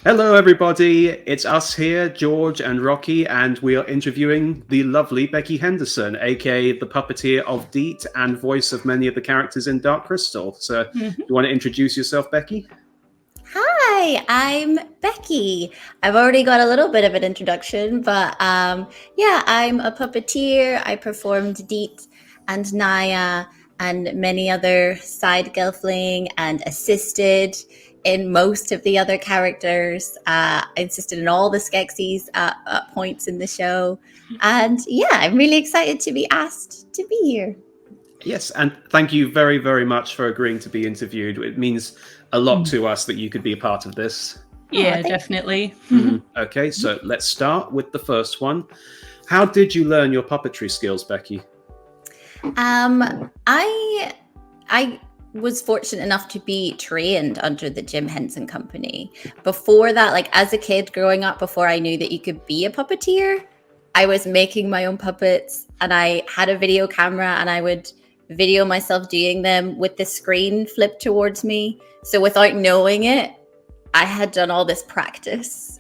Hello, everybody. It's us here, George and Rocky, and we are interviewing the lovely Beccy Henderson, aka the Puppeteer of Deet and voice of many of the characters in Dark Crystal. So, you want to introduce yourself, Beccy? Hi, I'm Beccy. I've already got a little bit of an introduction, but yeah, I'm a puppeteer. I performed Deet and Naya and many other side gelfling and assisted in most of the other characters. I assisted in all the Skeksis at points in the show. And yeah, I'm really excited to be asked to be here. Yes, and thank you very, very much for agreeing to be interviewed. It means a lot to us that you could be a part of this. Yeah, thank- definitely. Okay, so let's start with the first one. How did you learn your puppetry skills, Beccy? I was fortunate enough to be trained under the Henson Company. Before that, like as a kid growing up, before I knew that you could be a puppeteer, I was making my own puppets and I had a video camera and I would video myself doing them with the screen flipped towards me. So without knowing it, I had done all this practice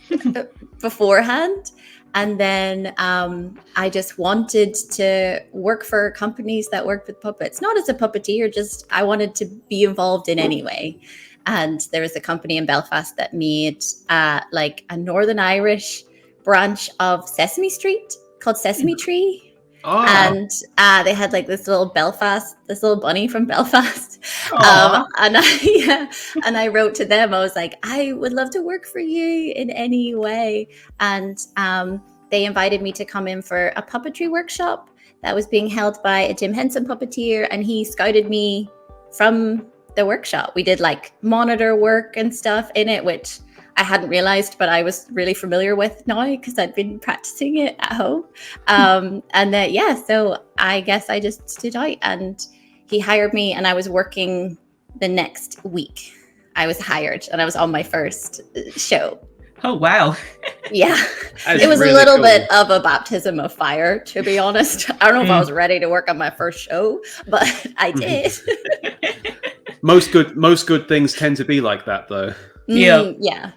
beforehand. And then I just wanted to work for companies that worked with puppets, not as a puppeteer, just I wanted to be involved in any way. And there was a company in Belfast that made like a Northern Irish branch of Sesame Street called Sesame Tree. Oh, And they had like this little bunny from Belfast. And I wrote to them. I was like, I would love to work for you in any way. And they invited me to come in for a puppetry workshop that was being held by a Henson puppeteer. And he scouted me from the workshop. We did like monitor work and stuff in it, which I hadn't realized, but I was really familiar with now because I'd been practicing it at home. So I guess I just stood out and he hired me and I was working the next week. I was hired and I was on my first show. Oh, wow. Yeah, that's it was really a little cool. bit of a baptism of fire, to be honest. I don't know if I was ready to work on my first show, but I did. Most good things tend to be like that, though. Yeah.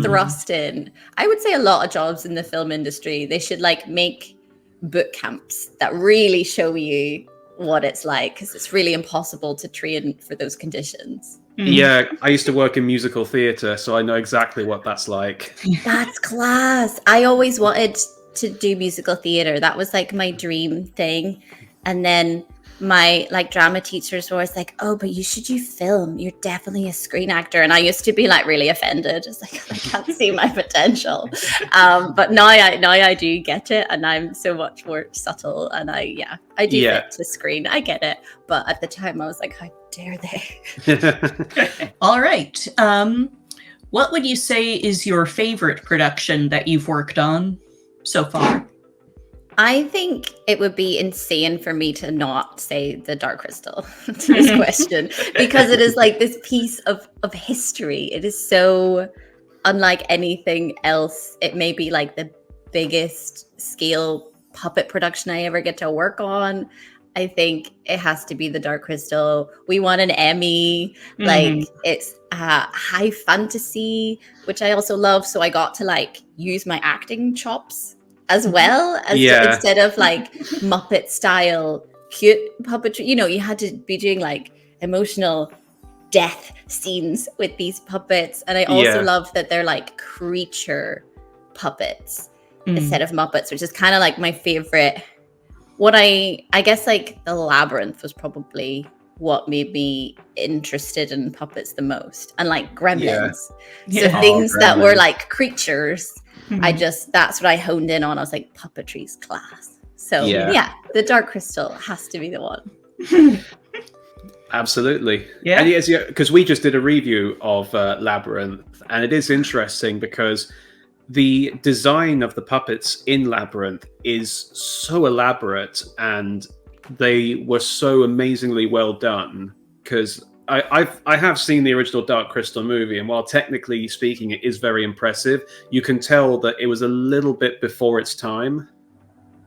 Thrust in. I would say a lot of jobs in the film industry, they should like make boot camps that really show you what it's like, because it's really impossible to train for those conditions. Yeah, I used to work in musical theatre, so I know exactly what that's like. That's class. I always wanted to do musical theatre. That was like my dream thing. And then my like drama teachers were always like, oh, but you should do film. You're definitely a screen actor. And I used to be like really offended. It's like, I can't see my potential. But now I do get it. And I'm so much more subtle. And I do fit to screen. I get it. But at the time I was like, how dare they? All right. What would you say is your favorite production that you've worked on so far? I think it would be insane for me to not say the Dark Crystal to this question, because it is like this piece of history. It is so unlike anything else. It may be like the biggest scale puppet production I ever get to work on. I think it has to be the Dark Crystal. We won an Emmy. Like it's high fantasy, which I also love. So I got to like use my acting chops as well as instead of like Muppet style cute puppetry, you had to be doing like emotional death scenes with these puppets. And I also love that they're like creature puppets instead of Muppets, which is kind of like my favorite. What I guess like the Labyrinth was probably what made me interested in puppets the most, and like Gremlins. So things that were like creatures. That's what I honed in on. I was like, puppetry's class. So yeah, the Dark Crystal has to be the one. Absolutely. Yeah. And because we just did a review of Labyrinth, and it is interesting because the design of the puppets in Labyrinth is so elaborate and they were so amazingly well done, because I have seen the original Dark Crystal movie, and while technically speaking it is very impressive, you can tell that it was a little bit before its time.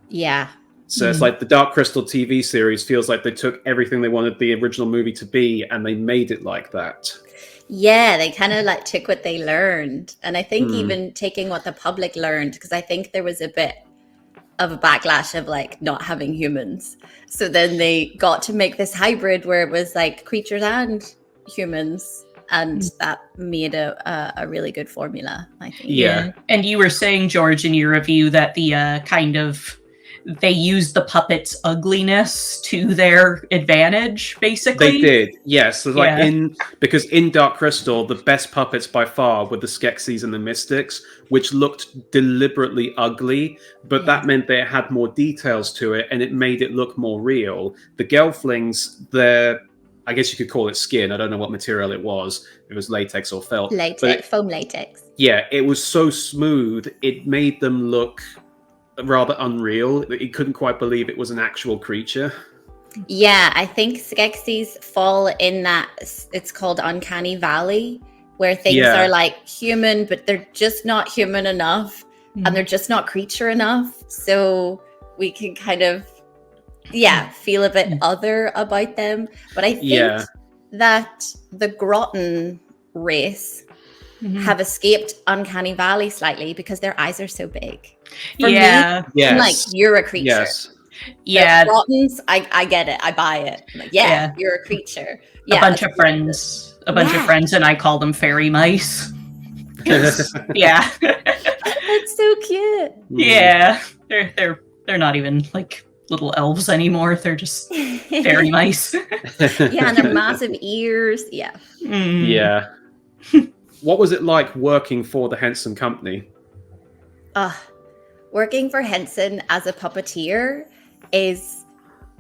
Yeah. So it's like the Dark Crystal TV series feels like they took everything they wanted the original movie to be and they made it like that. Yeah, they kind of like took what they learned. And I think even taking what the public learned, because I think there was a bit of a backlash of like not having humans. So then they got to make this hybrid where it was like creatures and humans. And that made a really good formula, I think. Yeah. And you were saying, George, in your review that the they used the puppets' ugliness to their advantage, basically. They did, yes. So because in Dark Crystal, the best puppets by far were the Skeksis and the Mystics, which looked deliberately ugly, but that meant they had more details to it, and it made it look more real. The Gelflings, I guess you could call it skin. I don't know what material it was. If it was latex or felt. Foam latex. Yeah, it was so smooth, it made them look rather unreal. You couldn't quite believe it was an actual creature. Yeah, I think Skeksis fall in that, it's called Uncanny Valley, where things are like human, but they're just not human enough, and they're just not creature enough. So we can kind of, feel a bit other about them. But I think that the Groton race have escaped Uncanny Valley slightly because their eyes are so big. For me, I'm like, you're a creature. Yes. Yeah. The Grotons, I get it. I buy it. I'm like, you're a creature. Yeah, a bunch of friends, and I call them fairy mice. Yeah. That's so cute. Yeah. They're not even like little elves anymore. They're just fairy mice. Yeah, and they're massive ears. Yeah. Yeah. What was it like working for the Henson Company? Working for Henson as a puppeteer is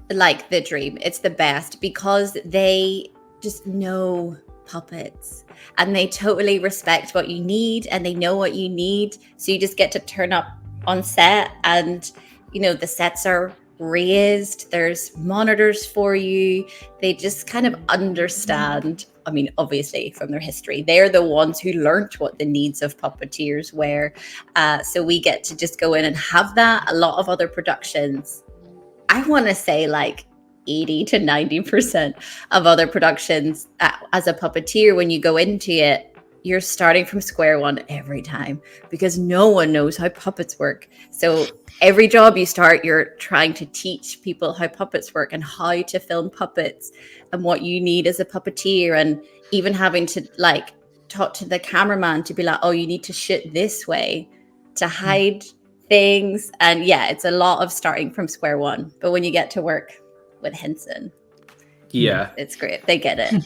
like the dream. It's the best because they just know puppets and they totally respect what you need and they know what you need. So you just get to turn up on set and, the sets are raised. There's monitors for you. They just kind of understand. I mean, obviously from their history, they're the ones who learned what the needs of puppeteers were. So we get to just go in and have that. A lot of other productions, I want to say like 80 to 90% of other productions as a puppeteer, when you go into it, you're starting from square one every time because no one knows how puppets work. So every job you start, you're trying to teach people how puppets work and how to film puppets and what you need as a puppeteer, and even having to like talk to the cameraman to be like, oh, you need to shoot this way to hide things. And it's a lot of starting from square one. But when you get to work with Henson, it's great. They get it.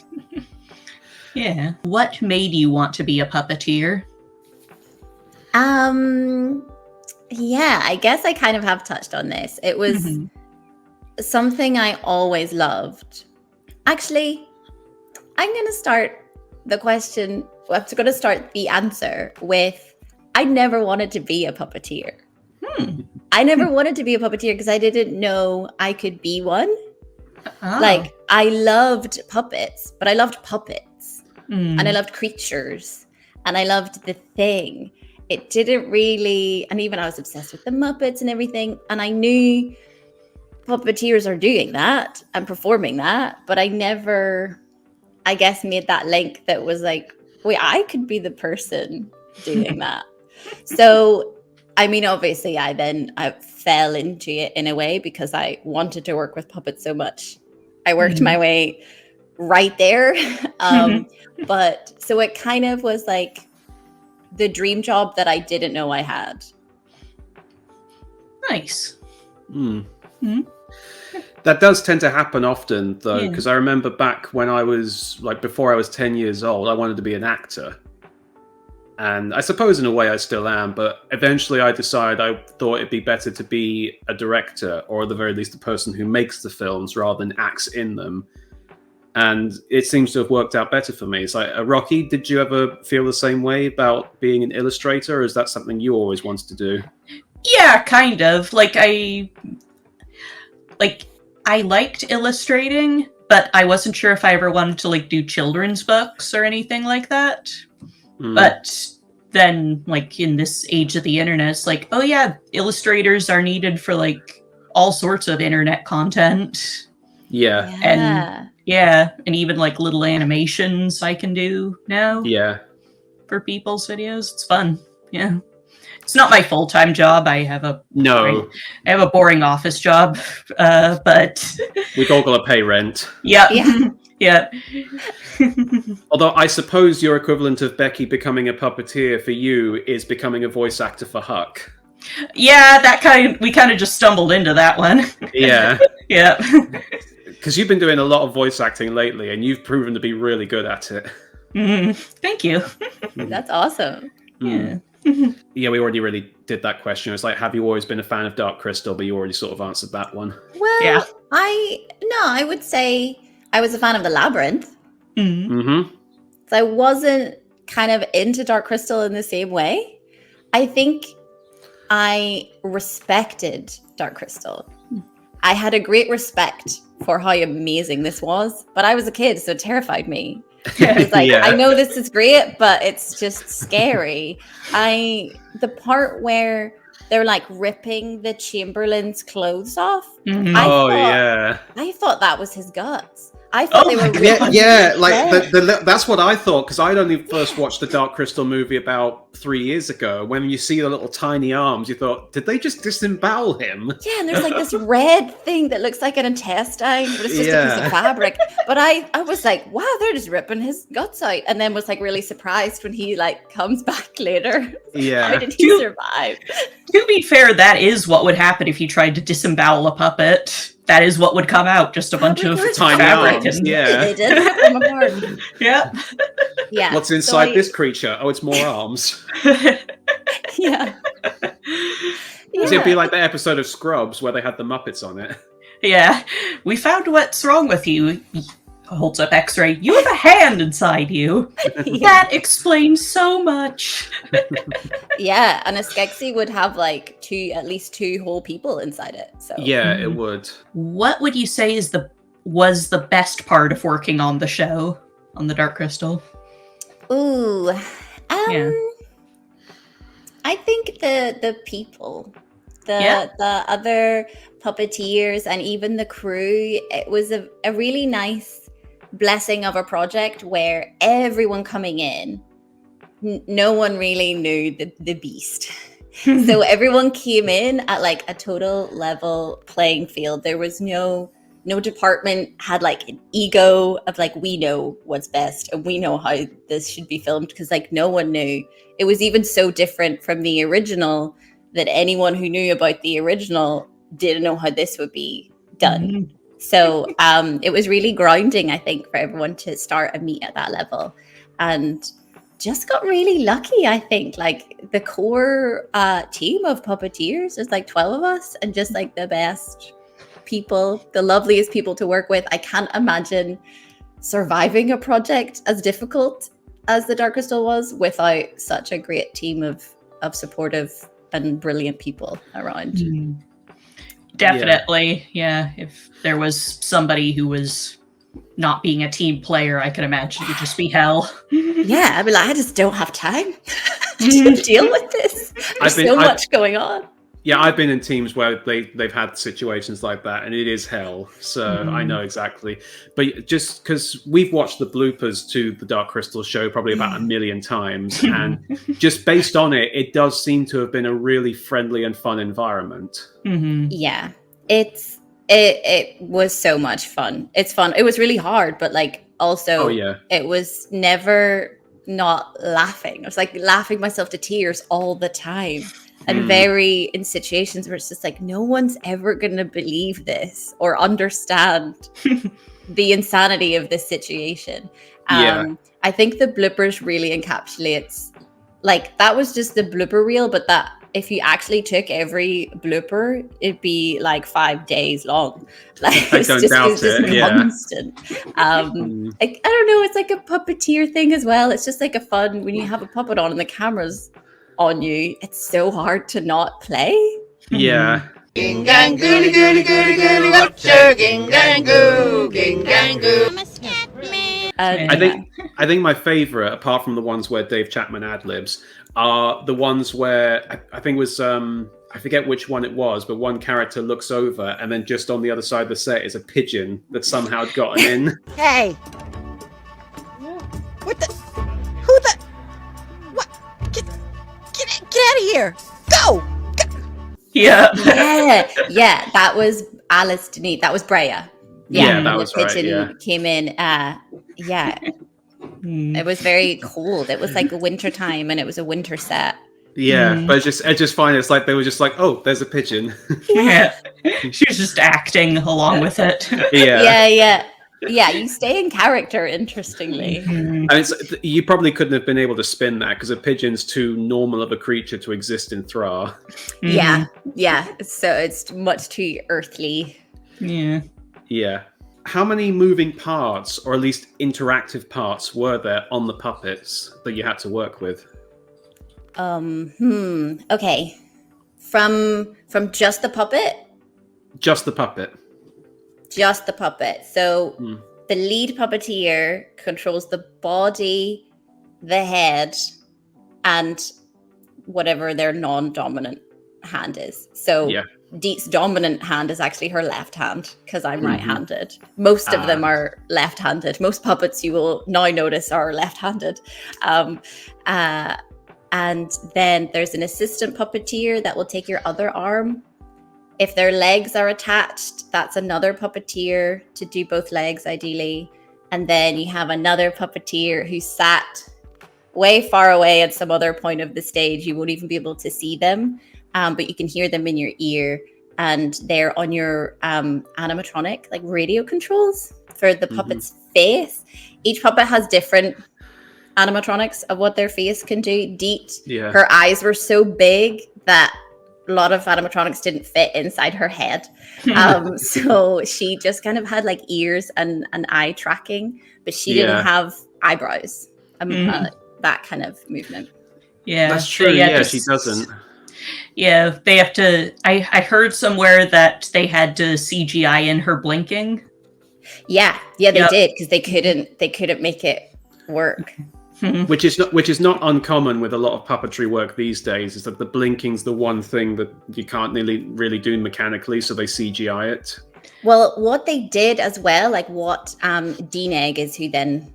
Yeah. What made you want to be a puppeteer? I guess I kind of have touched on this. It was something I always loved. Actually, I'm going to start the question. I'm going to start the answer with, I never wanted to be a puppeteer. I never wanted to be a puppeteer because I didn't know I could be one. Oh. Like, I loved puppets, but I loved puppets. And I loved creatures. And I loved the thing. It didn't really, and even I was obsessed with the Muppets and everything. And I knew puppeteers are doing that and performing that, but I never, I guess, made that link that was like, wait, I could be the person doing that. So, I mean, obviously I fell into it in a way because I wanted to work with puppets so much. I worked my way right there. But so it kind of was like the dream job that I didn't know I had. Nice. That does tend to happen often, though, because I remember back when I was, like, before I was 10 years old, I wanted to be an actor. And I suppose in a way I still am, but eventually I decided I thought it'd be better to be a director, or at the very least the person who makes the films rather than acts in them. And it seems to have worked out better for me. It's like, Rocky, did you ever feel the same way about being an illustrator, or is that something you always wanted to do? Yeah, kind of. I liked illustrating, but I wasn't sure if I ever wanted to do children's books or anything like that. But then, in this age of the internet, it's like, oh yeah, illustrators are needed for all sorts of internet content. Yeah. And and even like little animations I can do now. Yeah. For people's videos. It's fun. Yeah. It's not my full-time job. I have a boring office job. But we've all got to pay rent. Yeah. Yeah. Although I suppose your equivalent of Beccy becoming a puppeteer for you is becoming a voice actor for Huck. Yeah, we kind of just stumbled into that one. Yeah. Yeah. Because you've been doing a lot of voice acting lately, and you've proven to be really good at it. Thank you. That's awesome. Yeah. Yeah, we already really did that question. It's like, have you always been a fan of Dark Crystal? But you already sort of answered that one. Well, I would say I was a fan of the Labyrinth. Mm-hmm. So I wasn't kind of into Dark Crystal in the same way. I think I respected Dark Crystal. I had a great respect for how amazing this was, but I was a kid, so it terrified me. I was like, I know this is great, but it's just scary. The part where they're like ripping the Chamberlain's clothes off. I thought that was his guts. I thought they were that's what I thought, because I'd only first watched the Dark Crystal movie about 3 years ago. When you see the little tiny arms, you thought, did they just disembowel him? Yeah, and there's like this red thing that looks like an intestine, but it's just a piece of fabric. But I was like, wow, they're just ripping his guts out, and then was like really surprised when he like comes back later. Yeah, how did he survive? To be fair, that is what would happen if you tried to disembowel a puppet. That is what would come out, just a bunch of tiny fabric. Arms, they did rip them apart. Yeah. Yeah. What's inside this creature? Oh, it's more arms. Yeah. It'd be like the episode of Scrubs where they had the Muppets on it. Yeah. We found what's wrong with you. Holds up X-ray. You have a hand inside you. That explains so much. Yeah, and a Skeksis would have like at least two whole people inside it. So yeah, it would. What would you say was the best part of working on the show, on the Dark Crystal? Ooh, I think the people, the other puppeteers, and even the crew. It was a really nice blessing of a project where everyone coming in, no one really knew the beast. So everyone came in at like a total level playing field. There was no department had like an ego of like, we know what's best and we know how this should be filmed, because like no one knew. It was even so different from the original that anyone who knew about the original didn't know how this would be done. So it was really grounding, I think, for everyone to start and meet at that level. And just got really lucky, I think. Like the core team of puppeteers, there's like 12 of us, and just like the best people, the loveliest people to work with. I can't imagine surviving a project as difficult as the Dark Crystal was without such a great team of supportive and brilliant people around. Definitely, yeah. If there was somebody who was not being a team player, I could imagine it would just be hell. Yeah, I'd be like, I just don't have time to deal with this. There's so much going on. Yeah, I've been in teams where they've had situations like that, and it is hell. So I know exactly. But just because we've watched the bloopers to the Dark Crystal show probably about 1 million times, and just based on it, it does seem to have been a really friendly and fun environment. Yeah, it was so much fun. It's fun. It was really hard, but like also, it was never not laughing. I was like laughing myself to tears all the time. And very in situations where it's just like, no one's ever going to believe this or understand the insanity of this situation. I think the bloopers really encapsulates, like, that was just the blooper reel, but that if you actually took every blooper, it'd be like 5 days long. Like, it's just constant. I don't know, it's like a puppeteer thing as well. It's just like a fun, when you have a puppet on and the camera's on you, it's so hard to not play. Yeah. Ging gang goody goody goody goody watcher, ging gang goo, ging gang goo. I'm a scat man. I think my favorite, apart from the ones where Dave Chapman ad libs, are the ones where I think it was I forget which one it was, but one character looks over, and then just on the other side of the set is a pigeon that somehow had gotten in. Hey! What the? Who the? What? Get out of here! Go! Yeah. Yeah. That was Alice Deet. That was Breya. Yeah, that was the right. pigeon Yeah. came in. It was very cold. It was like a winter time, and it was a winter set. Yeah, but I just find it's like they were just like, oh, there's a pigeon. Yeah. She was just acting along with it. Yeah, you stay in character, interestingly. And you probably couldn't have been able to spin that because a pigeon's too normal of a creature to exist in Thra. Yeah. So it's much too earthly. Yeah. How many moving parts, or at least interactive parts, were there on the puppets that you had to work with? Okay. From just the puppet? Just the puppet. Just the puppet. So the lead puppeteer controls the body, the head, and whatever their non-dominant hand is. So Deet's dominant hand is actually her left hand, because I'm right-handed. Most of them are left-handed. Most puppets, you will now notice, are left-handed. And then there's an assistant puppeteer that will take your other arm. If their legs are attached, that's another puppeteer to do both legs, ideally. And then you have another puppeteer who sat way far away at some other point of the stage. You won't even be able to see them, but you can hear them in your ear. And they're on your animatronic, like radio controls for the puppet's face. Each puppet has different animatronics of what their face can do. Deet, her eyes were so big that a lot of animatronics didn't fit inside her head. So she just kind of had like ears and eye tracking, but she didn't have eyebrows. That kind of movement. Yeah, that's true. She doesn't. Yeah, they have to. I heard somewhere that they had to CGI in her blinking. Yeah, they did, because they couldn't make it work. Which is not uncommon with a lot of puppetry work these days, is that the blinking's the one thing that you can't really do mechanically, so they CGI it. Well, what they did as well, like what Dean Egg is, who then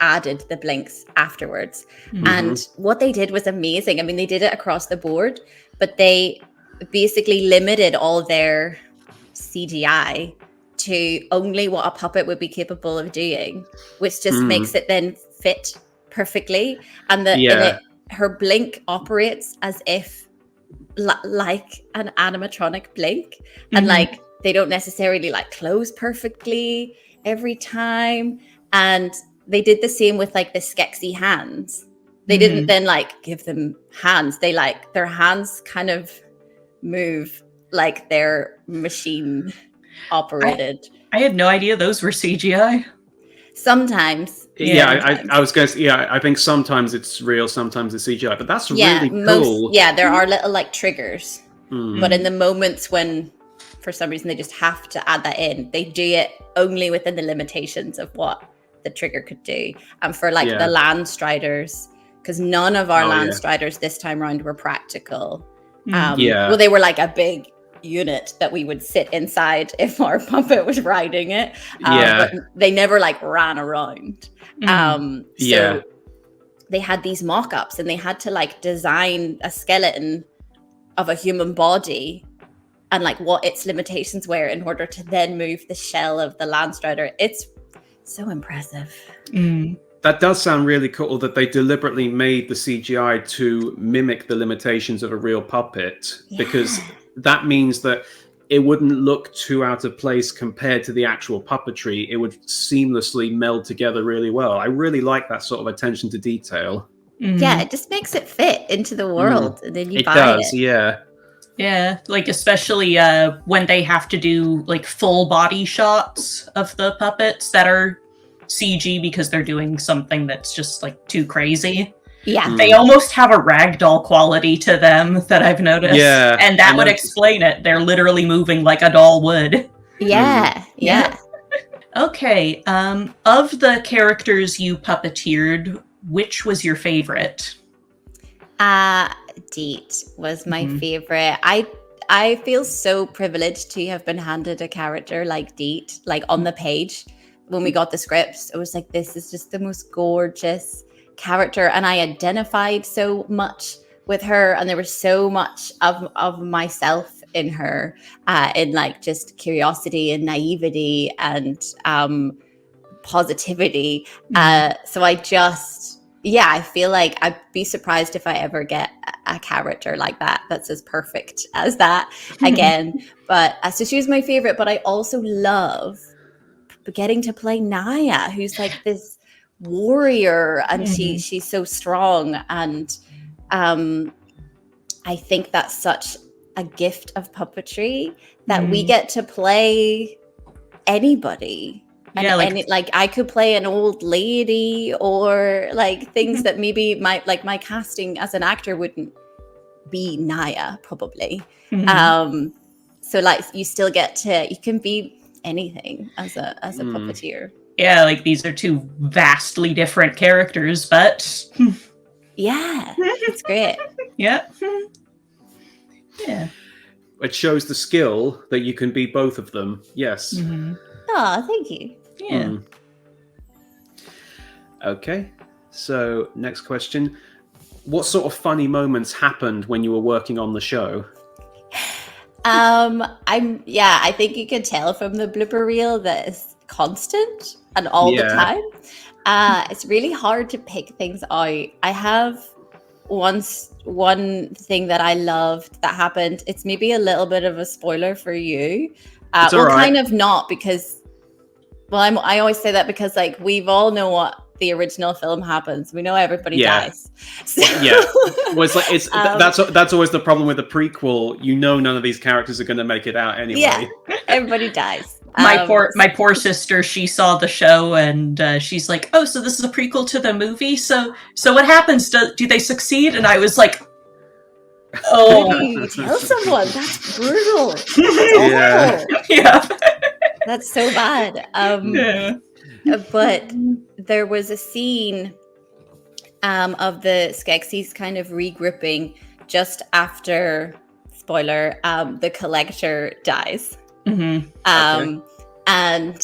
added the blinks afterwards. And what they did was amazing. I mean, they did it across the board, but they basically limited all their CGI to only what a puppet would be capable of doing, which just makes it then fit perfectly. And her blink operates as if like an animatronic blink, and like they don't necessarily like close perfectly every time. And they did the same with like the Skeksis hands. They didn't then like give them hands. They like their hands kind of move like they're machine operated. I had no idea those were CGI. Sometimes. I was going to say, I think sometimes it's real, sometimes it's CGI, but that's really cool. There are little like triggers, but in the moments when for some reason they just have to add that in, they do it only within the limitations of what the trigger could do. And for like the Land Striders, because none of our Land Striders this time around were practical. Well, they were like a big unit that we would sit inside if our puppet was riding it. But they never like ran around. So they had these mock-ups, and they had to like design a skeleton of a human body and like what its limitations were in order to then move the shell of the Land Strider. It's so impressive. That does sound really cool, that they deliberately made the CGI to mimic the limitations of a real puppet, because that means that it wouldn't look too out of place compared to the actual puppetry. It would seamlessly meld together really well. I really like that sort of attention to detail. Yeah, it just makes it fit into the world, and then you buy it. It does, yeah. Yeah, like especially when they have to do like full body shots of the puppets that are CG because they're doing something that's just like too crazy. Yeah. They almost have a ragdoll quality to them that I've noticed. Yeah. And that would explain it. They're literally moving like a doll would. Yeah. Okay. Of the characters you puppeteered, which was your favorite? Deet was my favorite. I feel so privileged to have been handed a character like Deet, like on the page. When we got the scripts, it was like, this is just the most gorgeous character. And I identified so much with her, and there was so much of myself in her, in like just curiosity and naivety and positivity. So I feel like I'd be surprised if I ever get a character like that that's as perfect as that again. But so she was my favorite, but I also love getting to play Naya, who's like this warrior, and she's so strong. And I think that's such a gift of puppetry that we get to play anybody. And, I could play an old lady, or like things that maybe my casting as an actor wouldn't be Naya probably. So like you still you can be anything as a puppeteer. Yeah, like these are two vastly different characters, but yeah, it's great. Yeah. It shows the skill that you can be both of them. Yes. Oh, thank you. Yeah. Okay. So next question. What sort of funny moments happened when you were working on the show? I think you can tell from the blooper reel that it's constant and all the time. It's really hard to pick things out. I have one thing that I loved that happened. It's maybe a little bit of a spoiler for you. Kind of not, because I always say that because like we've all know what the original film happens. We know everybody dies. So. Yeah, well, that's always the problem with the prequel. You know, none of these characters are going to make it out anyway. Yeah, everybody dies. My poor sister. She saw the show and she's like, "Oh, so this is a prequel to the movie. So what happens? Do they succeed?" And I was like, "Oh, you tell someone, that's brutal. That's awful. Yeah, that's so bad." But there was a scene of the Skeksis kind of regrouping just after, spoiler, the Collector dies. And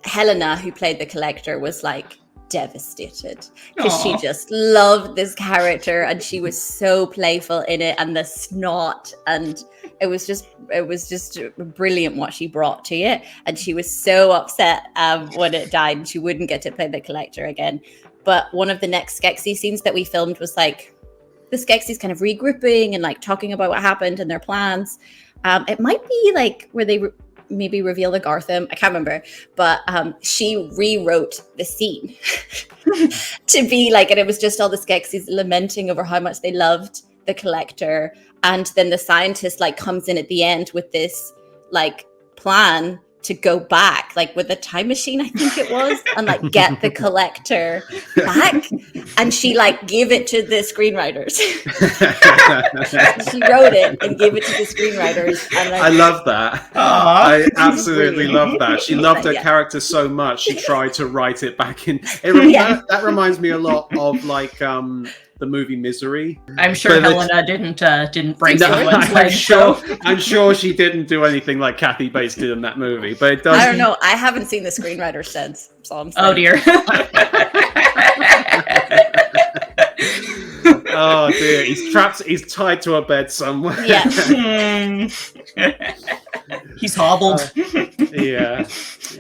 Helena, who played the Collector, was like devastated because she just loved this character and she was so playful in it, and the snot, and it was just brilliant what she brought to it. And she was so upset when it died and she wouldn't get to play the Collector again. But one of the next Skeksy scenes that we filmed was like the Skeksis kind of regrouping and like talking about what happened and their plans. It might be like where they maybe reveal the Gartham. I can't remember, but she rewrote the scene to be like, and it was just all the Skeksis lamenting over how much they loved the Collector. And then the scientist like comes in at the end with this like plan to go back, like with a time machine, I think it was, and like get the Collector back. And she like gave it to the screenwriters. She wrote it and gave it to the screenwriters. And like, I love that. I absolutely love that. She loved her character so much, she tried to write it back in. That reminds me a lot of like the movie Misery. I'm sure Helena didn't break someone's leg. I'm sure she didn't do anything like Kathy Bates did in that movie. But it does. I don't know. I haven't seen the screenwriter since. So I'm saying. Oh dear. Oh dear. He's trapped. He's tied to a bed somewhere. Yeah. He's hobbled. Yeah.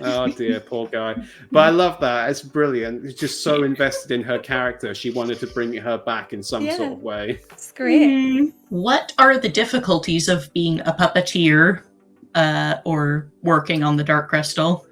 Oh dear, poor guy. But I love that. It's brilliant. He's just so invested in her character. She wanted to bring her back in some sort of way. It's great. What are the difficulties of being a puppeteer or working on the Dark Crystal?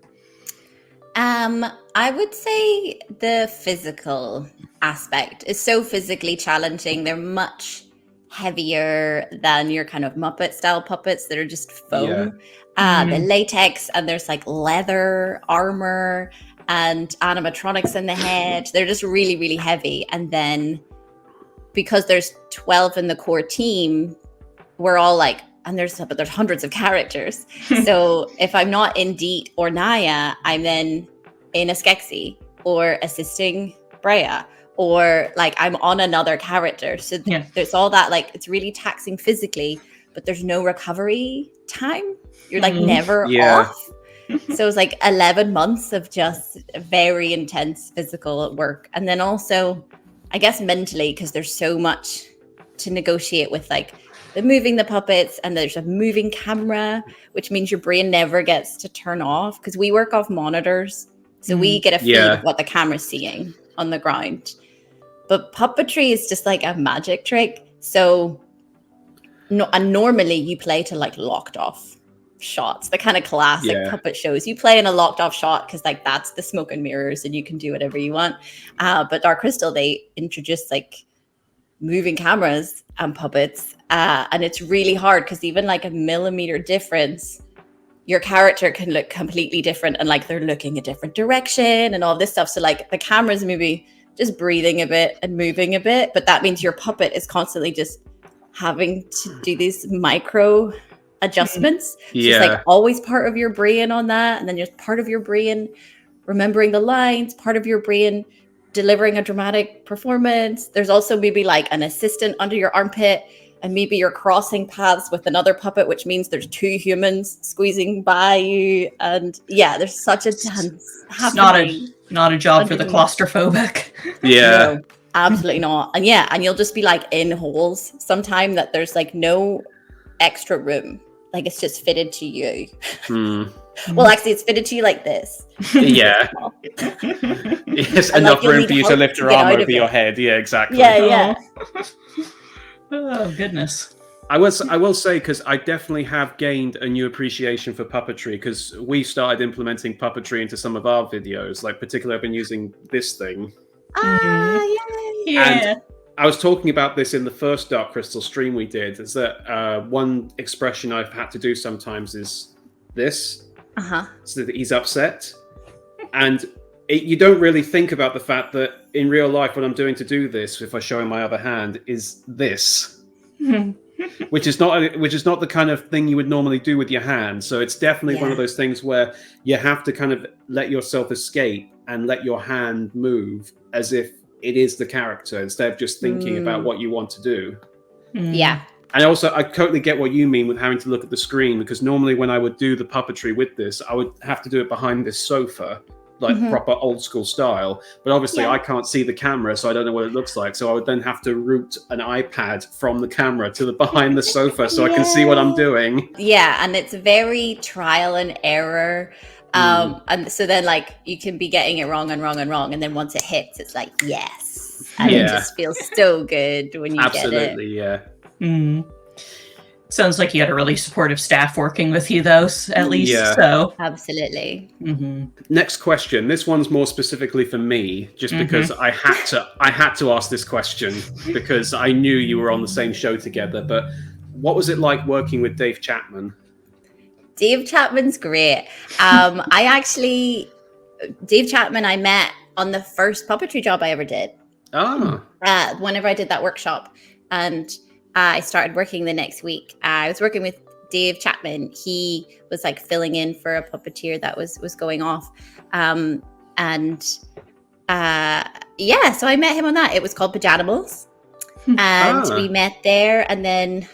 I would say the physical aspect is so physically challenging. They're much heavier than your kind of Muppet style puppets that are just foam. The latex, and there's like leather armor and animatronics in the head. They're just really, really heavy. And then because there's 12 in the core team, we're all like, and there's hundreds of characters. So if I'm not in Deet or Naya, I'm then in a Skeksy or assisting Brea or like I'm on another character. So there's all that, like it's really taxing physically, but there's no recovery time. You're like never off. So it's like 11 months of just very intense physical work. And then also, I guess mentally, because there's so much to negotiate with, like the moving the puppets, and there's a moving camera, which means your brain never gets to turn off, because we work off monitors. So we get a feed of what the camera's seeing on the ground. But puppetry is just like a magic trick. So and normally you play to like locked off shots, the kind of classic puppet shows. You play in a locked off shot because like that's the smoke and mirrors and you can do whatever you want. But Dark Crystal, they introduced like moving cameras and puppets. And it's really hard because even like a millimeter difference, your character can look completely different, and like they're looking a different direction and all this stuff. So like the camera's maybe just breathing a bit and moving a bit, but that means your puppet is constantly just having to do these micro adjustments. So it's like always part of your brain on that, and then there's part of your brain remembering the lines, part of your brain delivering a dramatic performance. There's also maybe like an assistant under your armpit, and maybe you're crossing paths with another puppet, which means there's two humans squeezing by you. And there's such a dance happening. It's not a job for the claustrophobic. No, absolutely not. And and you'll just be like in holes sometime that there's like no extra room. Like it's just fitted to you. Well, actually, it's fitted to you like this. Yes, enough room for you to lift your arm over your head. Yeah, exactly. Oh goodness. I will say, because I definitely have gained a new appreciation for puppetry, because we started implementing puppetry into some of our videos. Like particularly, I've been using this thing. And I was talking about this in the first Dark Crystal stream we did, is that one expression I've had to do sometimes is this. So that he's upset. And you don't really think about the fact that in real life, what I'm doing to do this, if I show him my other hand, is this. which is not the kind of thing you would normally do with your hand. So it's definitely one of those things where you have to kind of let yourself escape and let your hand move as if it is the character, instead of just thinking about what you want to do. And also, I totally get what you mean with having to look at the screen, because normally when I would do the puppetry with this, I would have to do it behind this sofa, like proper old school style. But obviously I can't see the camera, so I don't know what it looks like. So I would then have to route an iPad from the camera to the behind the sofa so I can see what I'm doing. And it's very trial and error. And so then like you can be getting it wrong. And then once it hits, it's like, yes. And it just feels so good when you get it. Sounds like you had a really supportive staff working with you, though, at least. So absolutely. Next question. This one's more specifically for me, just because I had to ask this question because I knew you were on the same show together. But what was it like working with Dave Chapman? Dave Chapman's great. Dave Chapman I met on the first puppetry job I ever did. Whenever I did that workshop, and I started working the next week. I was working with Dave Chapman. He was like filling in for a puppeteer that was going off. So I met him on that. It was called Pajanimals. And we met there. And then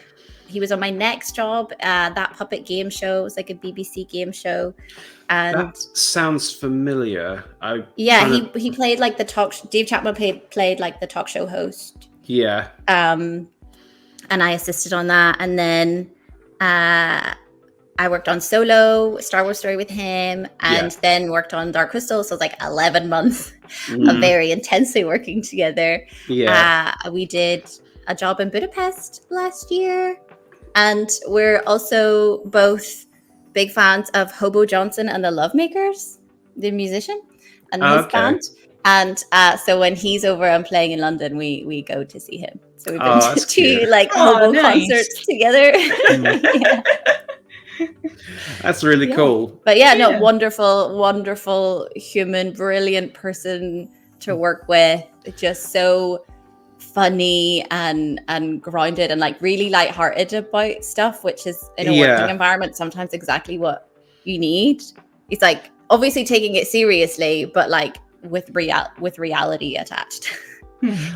he was on my next job, that puppet game show. It was like a BBC game show. And that sounds familiar. He played like the talk. Dave Chapman played like the talk show host. And I assisted on that. And then I worked on Solo, Star Wars Story with him, and then worked on Dark Crystal. So it was like 11 months of very intensely working together. We did a job in Budapest last year. And we're also both big fans of Hobo Johnson and the Lovemakers, the musician, and his band. And so when he's over and playing in London, we go to see him. So we've been to two like Hobo concerts together. That's really cool. But wonderful, wonderful human, brilliant person to work with. Just so funny and grounded and like really lighthearted about stuff, which is in a working environment sometimes exactly what you need. He's like obviously taking it seriously, but like with reality attached.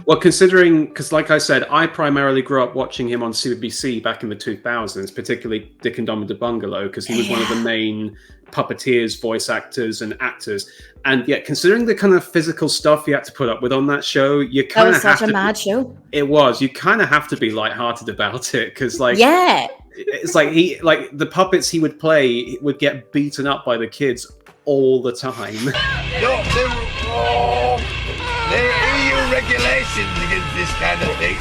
Well, considering, because like I said, I primarily grew up watching him on CBBC back in the 2000s, particularly Dick and Dom and the Bungalow, because he was one of the main puppeteers, voice actors, and actors. And yet, considering the kind of physical stuff you had to put up with on that show, you kind of have to. That was such a mad show. It was. You kind of have to be lighthearted about it, because it's like the puppets he would play would get beaten up by the kids all the time. There are EU regulations against this kind of thing.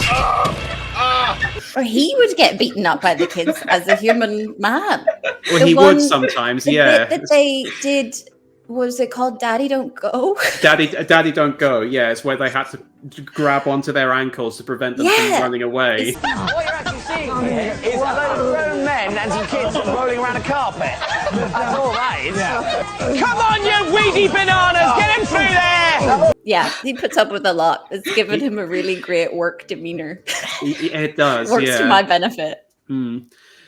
Or he would get beaten up by the kids as a human man. Well, he would sometimes, the bit that they did, was it called Daddy Don't Go? Daddy Don't Go, yeah. It's where they had to grab onto their ankles to prevent them from running away. What you're actually seeing here is a load of grown men and some kids rolling around a carpet. That's all that is. Come on, you weedy bananas! Get him through there! Yeah, he puts up with a lot. It's given him a really great work demeanor. It does, Works to my benefit.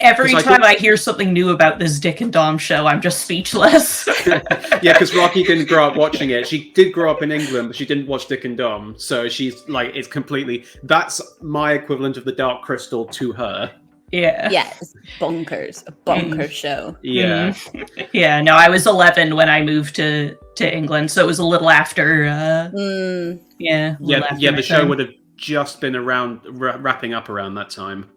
Every time I hear something new about this Dick and Dom show, I'm just speechless. Yeah, because Rocky didn't grow up watching it. She did grow up in England, but she didn't watch Dick and Dom. So she's like, it's completely... That's my equivalent of the Dark Crystal to her. Yeah. Yeah, it's bonkers. A bonkers show. Yeah. Yeah, no, I was 11 when I moved to England, so it was a little after... Yeah, the show would have just been around, wrapping up around that time.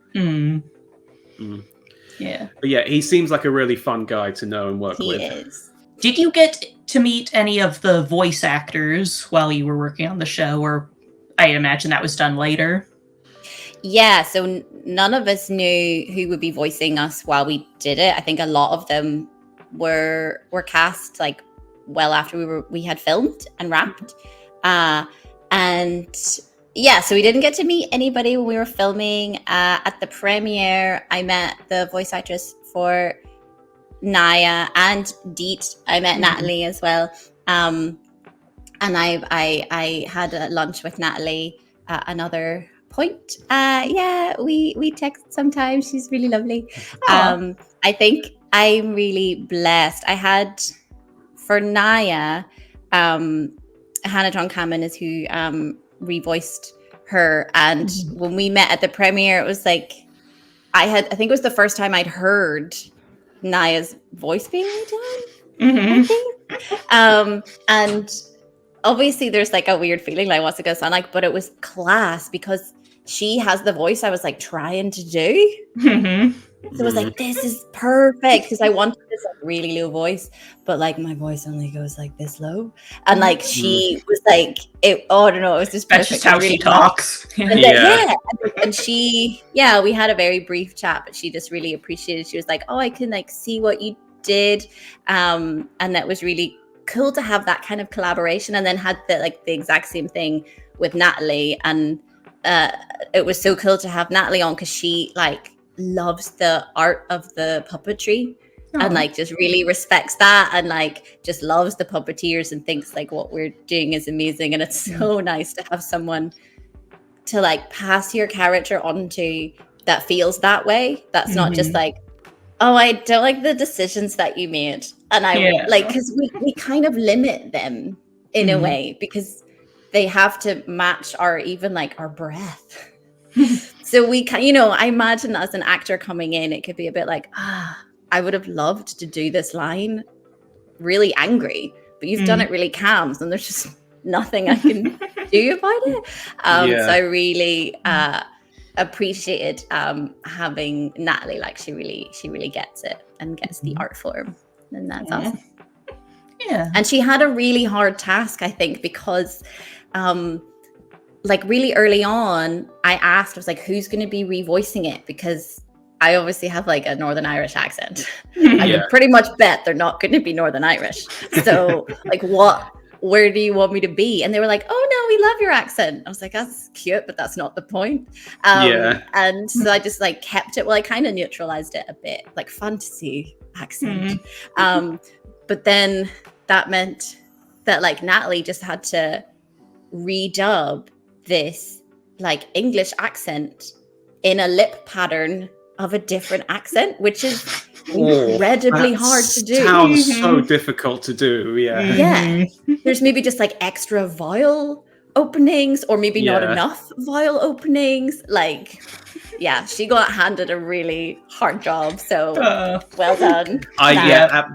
Yeah. But yeah, he seems like a really fun guy to know and work with. He is. Did you get to meet any of the voice actors while you were working on the show, or I imagine that was done later? Yeah, so none of us knew who would be voicing us while we did it. I think a lot of them were cast like well after we had filmed and wrapped. And yeah, so we didn't get to meet anybody when we were filming. At the premiere, I met the voice actress for Naya and Deet. I met Natalie as well. And I had a lunch with Natalie at another point. We text sometimes. She's really lovely. I think I'm really blessed. I had, for Naya, Hannah John Cameron is who revoiced her, and when we met at the premiere, it was like I think it was the first time I'd heard Naya's voice being done. I think. And obviously there's like a weird feeling like what's it gonna sound like, but it was class because she has the voice I was like trying to do. So it was like, this is perfect, because I wanted this like really low voice, but like my voice only goes like this low, and like she was like, it don't know, it was just perfect. That's just how she talks. And she, we had a very brief chat, but she just really appreciated. She was like, oh, I can like see what you did, and that was really cool to have that kind of collaboration. And then had the exact same thing with Natalie, and it was so cool to have Natalie on because she like loves the art of the puppetry and like just really respects that, and like just loves the puppeteers and thinks like what we're doing is amazing. And it's so nice to have someone to like pass your character onto that feels that way. That's not just like, oh, I don't like the decisions that you made, and I like, because we kind of limit them in a way because they have to match our breath. So we can, I imagine as an actor coming in, it could be a bit like, I would have loved to do this line really angry, but you've done it really calm, and there's just nothing I can do about it. So I really appreciated having Natalie. Like she really gets it and gets the art form, and that's awesome. Yeah, and she had a really hard task, I think, because like really early on, I was like, who's going to be revoicing it? Because I obviously have like a Northern Irish accent. I can pretty much bet they're not going to be Northern Irish. So like, where do you want me to be? And they were like, oh no, we love your accent. I was like, that's cute, but that's not the point. And so I just like kept it. Well, I kind of neutralized it a bit, like fantasy accent. But then that meant that like Natalie just had to redub this like English accent in a lip pattern of a different accent, which is incredibly hard to do. Sounds so difficult to do. There's maybe just like extra vowel openings, or maybe not enough vial openings. Like, yeah, she got handed a really hard job. So well done.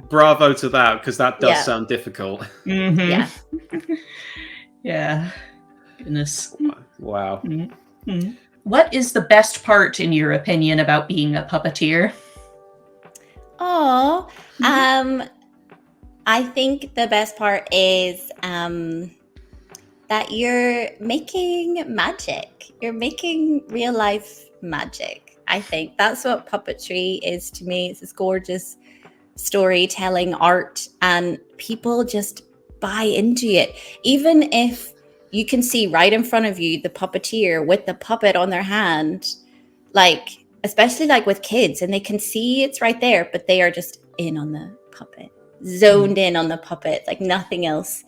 Bravo to that, because that does sound difficult. Mm-hmm. Yeah. Yeah. Goodness. Wow. Mm-hmm. What is the best part, in your opinion, about being a puppeteer? Oh, I think the best part is that you're making magic. You're making real life magic. I think that's what puppetry is to me. It's this gorgeous storytelling art, and people just buy into it. Even if you can see right in front of you the puppeteer with the puppet on their hand, like, especially like with kids, and they can see it's right there, but they are just in on the puppet, zoned in on the puppet, like nothing else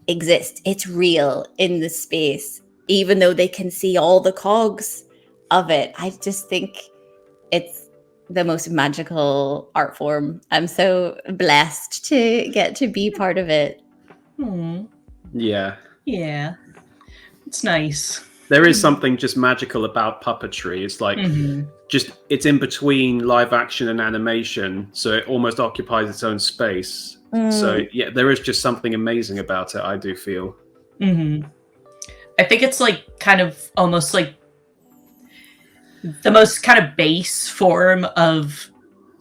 exists. It's real in the space, even though they can see all the cogs of it. I just think it's the most magical art form. I'm so blessed to get to be part of it. Yeah. Yeah. It's nice. There is something just magical about puppetry. It's like it's in between live action and animation, so it almost occupies its own space. So yeah, there is just something amazing about it, I do feel. I think it's like kind of almost like the most kind of base form of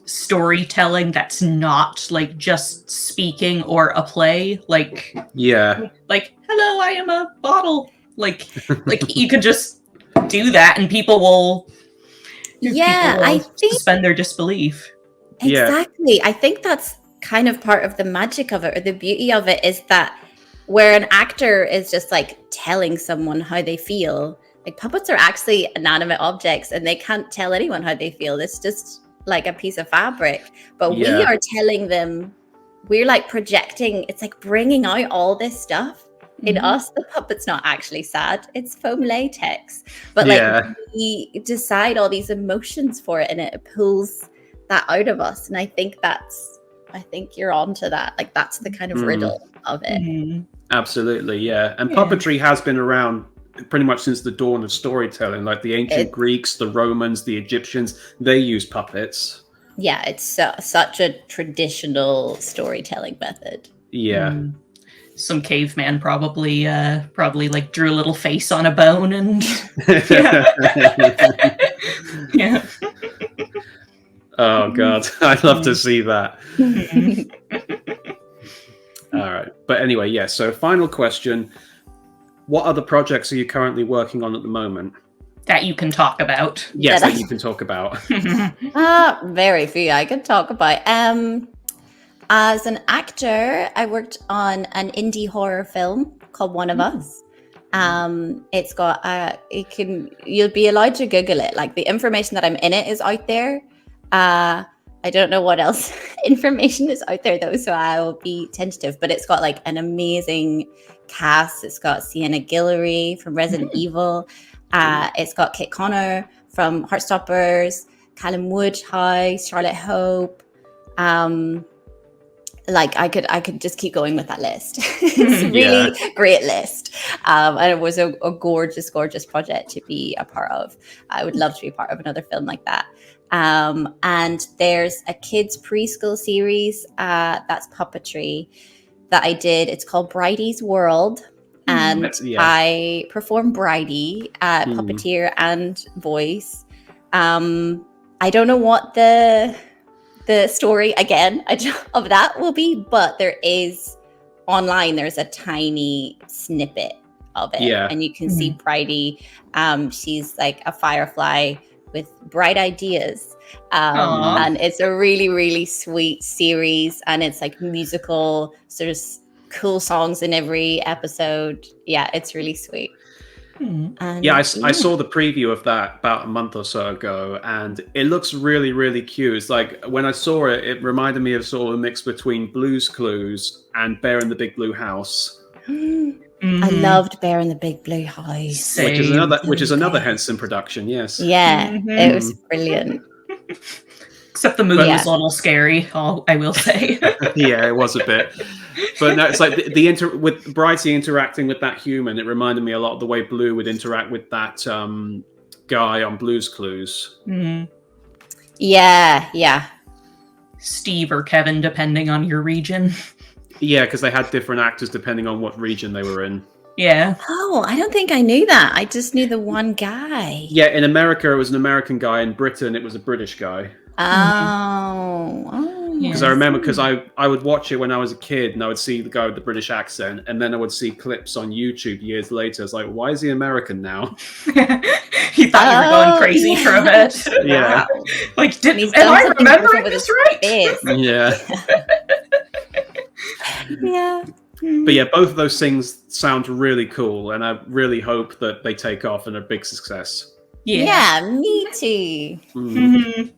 storytelling that's not like just speaking or a play. Like hello, I am a bottle. Like you could just do that and people will I think suspend their disbelief. Exactly. I think that's kind of part of the magic of it, or the beauty of it, is that where an actor is just like telling someone how they feel, like puppets are actually inanimate objects and they can't tell anyone how they feel. It's just like a piece of fabric, but we are telling them. We're like projecting. It's like bringing out all this stuff in us. The puppet's not actually sad, it's foam latex, but like we decide all these emotions for it, and it pulls that out of us. And I think you're onto that. Like that's the kind of riddle of it. Absolutely, yeah. And puppetry has been around pretty much since the dawn of storytelling. Like the ancient Greeks, the Romans, the Egyptians, they used puppets. Yeah, it's such a traditional storytelling method. Yeah. Some caveman probably like drew a little face on a bone and yeah. Oh God, I'd love to see that. All right, but anyway, yeah. So, final question: what other projects are you currently working on at the moment that you can talk about? Yes, that you can talk about. Very few I can talk about. As an actor, I worked on an indie horror film called One of Us. It's got you'll be allowed to Google it. Like the information that I'm in it is out there. I don't know what else information is out there though, so I will be tentative. But it's got like an amazing cast. It's got Sienna Guillory from Resident Evil. It's got Kit Connor from Heartstoppers, Callum Woodhouse, Charlotte Hope. Like I could just keep going with that list. It's a really great list. And it was a gorgeous, gorgeous project to be a part of. I would love to be part of another film like that. And there's a kids preschool series that's puppetry that I did. It's called Bridie's World. And I perform Bridie, Puppeteer and voice. I don't know what the story again of that will be, but there is online, there's a tiny snippet of it, and you can see Bridie. She's like a firefly with bright ideas, and it's a really, really sweet series, and it's like musical, sort of cool songs in every episode. Yeah, it's really sweet. I saw the preview of that about a month or so ago, and it looks really, really cute. It's like when I saw it, it reminded me of sort of a mix between Blue's Clues and Bear in the Big Blue House. I loved Bear in the Big Blue House, which is another Henson production. Yes, it was brilliant. Except the movie was a little scary, I will say. Yeah, it was a bit. But no, it's like with Brighty interacting with that human. It reminded me a lot of the way Blue would interact with that guy on Blue's Clues. Mm-hmm. Yeah. Steve or Kevin, depending on your region. Yeah, because they had different actors depending on what region they were in. Yeah. Oh, I don't think I knew that. I just knew the one guy. Yeah, in America it was an American guy. In Britain it was a British guy. Oh. Because I remember, because I would watch it when I was a kid, and I would see the guy with the British accent, and then I would see clips on YouTube years later. It's like, why is he American now? He thought you were going crazy for a bit. Yeah. Like, am I remembering this right? Yeah. Yeah. But yeah, both of those things sound really cool, and I really hope that they take off and are a big success. Yeah, me too. Mm-hmm.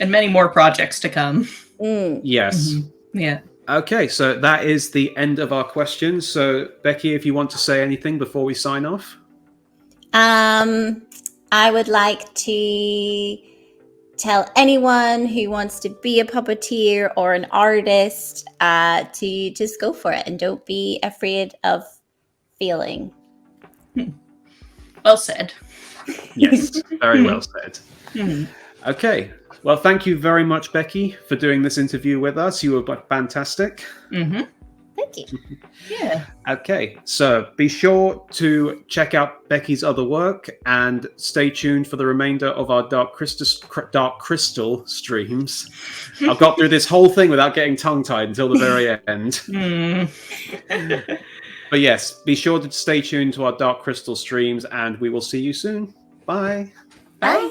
And many more projects to come. Yes. Mm-hmm. Yeah. Okay, so that is the end of our questions. So, Becky, if you want to say anything before we sign off. I would like to tell anyone who wants to be a puppeteer or an artist to just go for it and don't be afraid of failing. Well said. Yes, very well said. Okay, well, thank you very much, Becky, for doing this interview with us. You were fantastic. Thank you. Yeah. Okay, so be sure to check out Becky's other work and stay tuned for the remainder of our Dark Crystal streams. I've got through this whole thing without getting tongue-tied until the very end. But yes, be sure to stay tuned to our Dark Crystal streams, and we will see you soon. Bye. Bye.